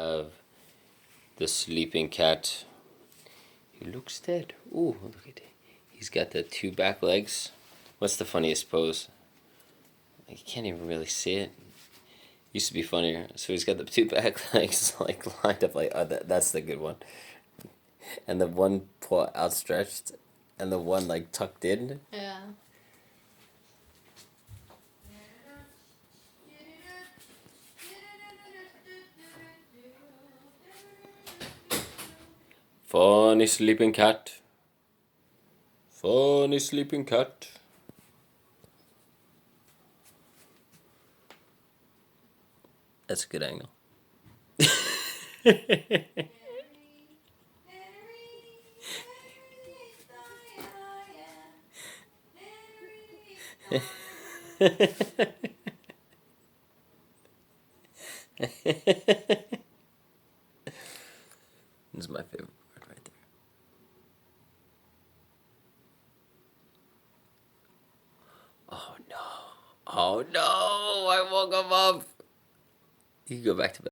of the sleeping cat. He looks dead. Ooh, look at it. He's got the two back legs. What's the funniest pose? You can't even really see it. Used to be funnier. So he's got the two back legs like lined up like, oh, that's the good one. And the one paw outstretched and the one like tucked in. Yeah. Funny sleeping cat. Funny sleeping cat. That's a good angle. This is my favorite part right there. Oh no. Oh no. I woke him up. You can go back to bed.